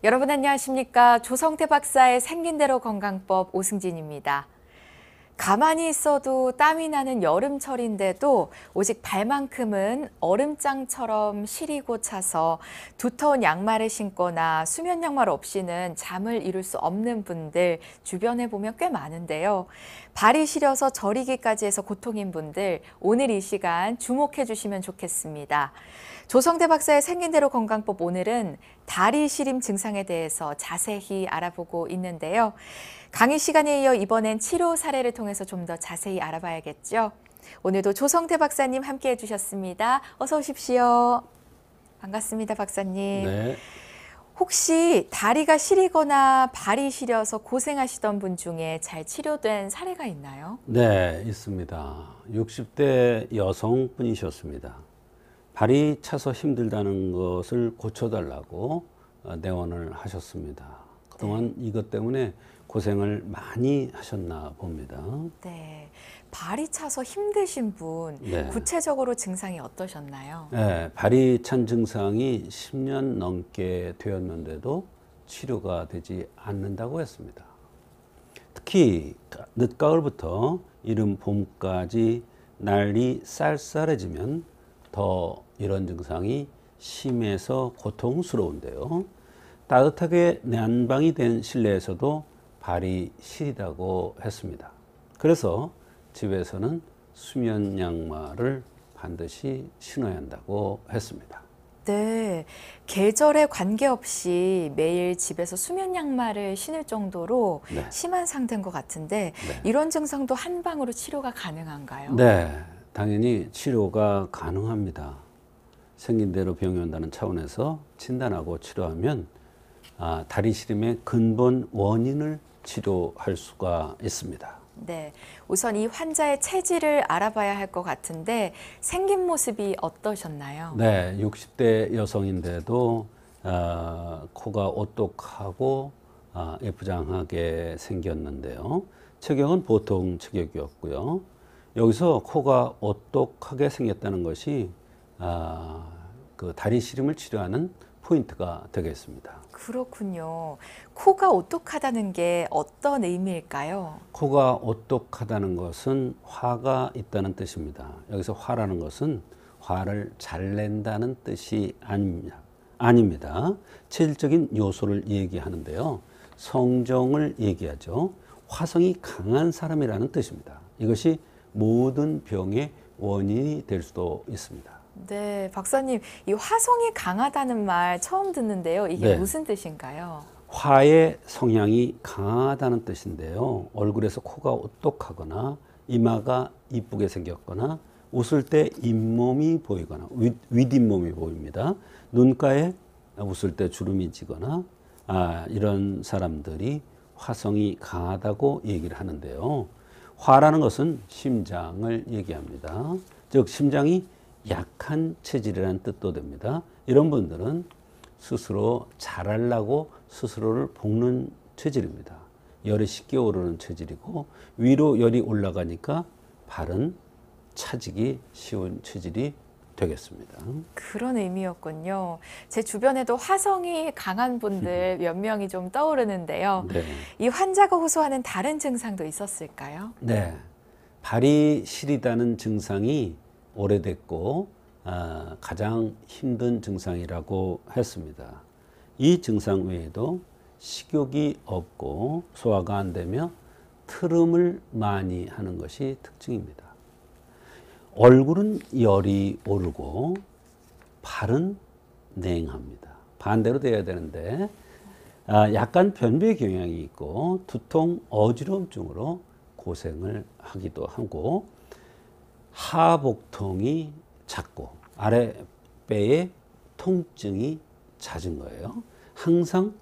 여러분 안녕하십니까? 조성태 박사의 생긴대로 건강법 오승진입니다. 가만히 있어도 땀이 나는 여름철인데도 오직 발만큼은 얼음장처럼 시리고 차서 두터운 양말을 신거나 수면 양말 없이는 잠을 이룰 수 없는 분들 주변에 보면 꽤 많은데요. 발이 시려서 저리기까지 해서 고통인 분들 오늘 이 시간 주목해 주시면 좋겠습니다. 조성태 박사의 생긴대로 건강법 오늘은 다리 시림 증상에 대해서 자세히 알아보고 있는데요. 강의 시간에 이어 이번엔 치료 사례를 통해서 좀 더 자세히 알아봐야겠죠. 오늘도 조성태 박사님 함께해 주셨습니다. 어서 오십시오. 반갑습니다, 박사님. 네. 혹시 다리가 시리거나 발이 시려서 고생하시던 분 중에 잘 치료된 사례가 있나요? 네, 있습니다. 60대 여성분이셨습니다. 발이 차서 힘들다는 것을 고쳐달라고 내원을 하셨습니다. 그동안 이것 때문에 고생을 많이 하셨나 봅니다. 네, 발이 차서 힘드신 분, 네. 구체적으로 증상이 어떠셨나요? 네, 발이 찬 증상이 10년 넘게 되었는데도 치료가 되지 않는다고 했습니다. 특히 늦가을부터 이른 봄까지 날이 쌀쌀해지면 더 이런 증상이 심해서 고통스러운데요. 따뜻하게 난방이 된 실내에서도 발이 시리다고 했습니다. 그래서 집에서는 수면 양말을 반드시 신어야 한다고 했습니다. 네, 계절에 관계없이 매일 집에서 수면 양말을 신을 정도로 네. 심한 상태인 것 같은데 네. 이런 증상도 한방으로 치료가 가능한가요? 네, 당연히 치료가 가능합니다. 생긴 대로 병이 온다는 차원에서 진단하고 치료하면 다리 시림의 근본 원인을 치료할 수가 있습니다. 네, 우선 이 환자의 체질을 알아봐야 할 것 같은데 생긴 모습이 어떠셨나요? 네, 60대 여성인데도 코가 오똑하고 예쁘장하게 생겼는데요. 체격은 보통 체격이었고요. 여기서 코가 오똑하게 생겼다는 것이 그 다리 시림을 치료하는 포인트가 되겠습니다. 그렇군요. 코가 오똑하다는 게 어떤 의미일까요? 코가 오똑하다는 것은 화가 있다는 뜻입니다. 여기서 화라는 것은 화를 잘 낸다는 뜻이 아닙니다. 체질적인 요소를 얘기하는데요. 성정을 얘기하죠. 화성이 강한 사람이라는 뜻입니다. 이것이 모든 병의 원인이 될 수도 있습니다. 네, 박사님, 이 화성이 강하다는 말 처음 듣는데요. 이게 네. 무슨 뜻인가요? 화의 성향이 강하다는 뜻인데요. 얼굴에서 코가 오똑하거나 이마가 이쁘게 생겼거나 웃을 때 잇몸이 보이거나 윗잇몸이 보입니다. 눈가에 웃을 때 주름이 지거나 이런 사람들이 화성이 강하다고 얘기를 하는데요. 화라는 것은 심장을 얘기합니다. 즉 심장이 약한 체질이라는 뜻도 됩니다. 이런 분들은 스스로 잘하려고 스스로를 볶는 체질입니다. 열이 쉽게 오르는 체질이고 위로 열이 올라가니까 발은 차지기 쉬운 체질이 되겠습니다. 그런 의미였군요. 제 주변에도 화성이 강한 분들 몇 명이 좀 떠오르는데요. 네. 이 환자가 호소하는 다른 증상도 있었을까요? 네. 발이 시리다는 증상이 오래됐고 가장 힘든 증상이라고 했습니다. 이 증상 외에도 식욕이 없고 소화가 안 되며 트름을 많이 하는 것이 특징입니다. 얼굴은 열이 오르고 발은 냉합니다. 반대로 돼야 되는데 약간 변비 경향이 있고 두통, 어지러움증으로 고생을 하기도 하고 하복통이 잦고 아랫배에 통증이 잦은 거예요. 항상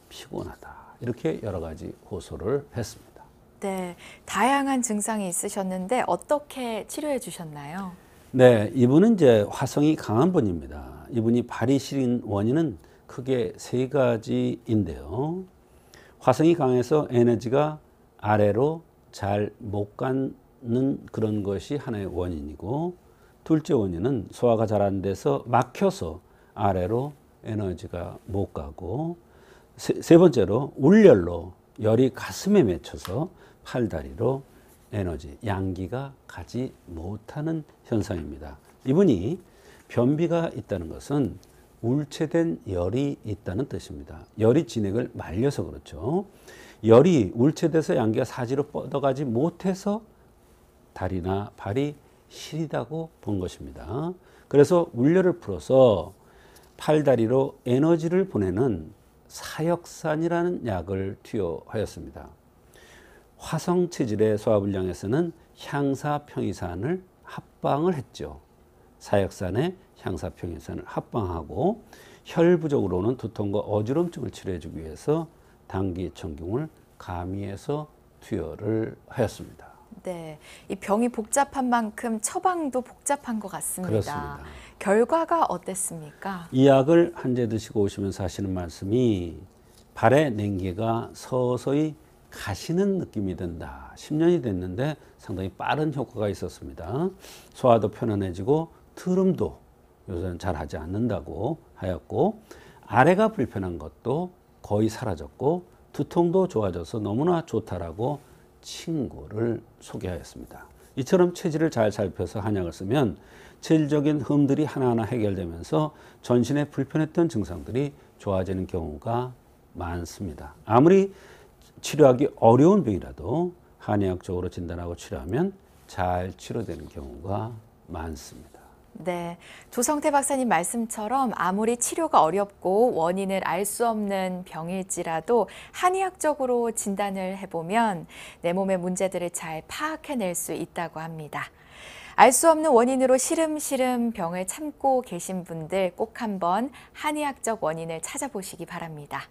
피곤하다. 이렇게 여러 가지 호소를 했습니다. 네, 다양한 증상이 있으셨는데 어떻게 치료해 주셨나요? 네, 이분은 이제 화성이 강한 분입니다. 이분이 발이 시린 원인은 크게 세 가지인데요. 화성이 강해서 에너지가 아래로 잘 못 가는 그런 것이 하나의 원인이고, 둘째 원인은 소화가 잘 안 돼서 막혀서 아래로 에너지가 못 가고, 세 번째로 울열로 열이 가슴에 맺혀서 팔다리로 에너지, 양기가 가지 못하는 현상입니다. 이분이 변비가 있다는 것은 울체된 열이 있다는 뜻입니다. 열이 진액을 말려서 그렇죠. 열이 울체돼서 양기가 사지로 뻗어가지 못해서 다리나 발이 시리다고 본 것입니다. 그래서 울열을 풀어서 팔다리로 에너지를 보내는 사역산이라는 약을 투여하였습니다. 화성 체질의 소화불량에서는 향사평이산을 합방을 했죠. 사역산에 향사평이산을 합방하고 혈부족으로는 두통과 어지럼증을 치료해주기 위해서 당기청균을 가미해서 투여를 하였습니다. 네, 이 병이 복잡한 만큼 처방도 복잡한 것 같습니다. 그렇습니다. 결과가 어땠습니까? 이 약을 한 제 드시고 오시면서 하시는 말씀이 발의 냉기가 서서히 가시는 느낌이 든다. 10년이 됐는데 상당히 빠른 효과가 있었습니다. 소화도 편안해지고 트름도 요새는 잘 하지 않는다고 하였고 아래가 불편한 것도 거의 사라졌고 두통도 좋아져서 너무나 좋다라고 친구를 소개하였습니다. 이처럼 체질을 잘 살펴서 한약을 쓰면 체질적인 흠들이 하나하나 해결되면서 전신에 불편했던 증상들이 좋아지는 경우가 많습니다. 아무리 치료하기 어려운 병이라도 한의학적으로 진단하고 치료하면 잘 치료되는 경우가 많습니다. 네, 조성태 박사님 말씀처럼 아무리 치료가 어렵고 원인을 알 수 없는 병일지라도 한의학적으로 진단을 해보면 내 몸의 문제들을 잘 파악해낼 수 있다고 합니다. 알 수 없는 원인으로 시름시름 병을 참고 계신 분들 꼭 한번 한의학적 원인을 찾아보시기 바랍니다.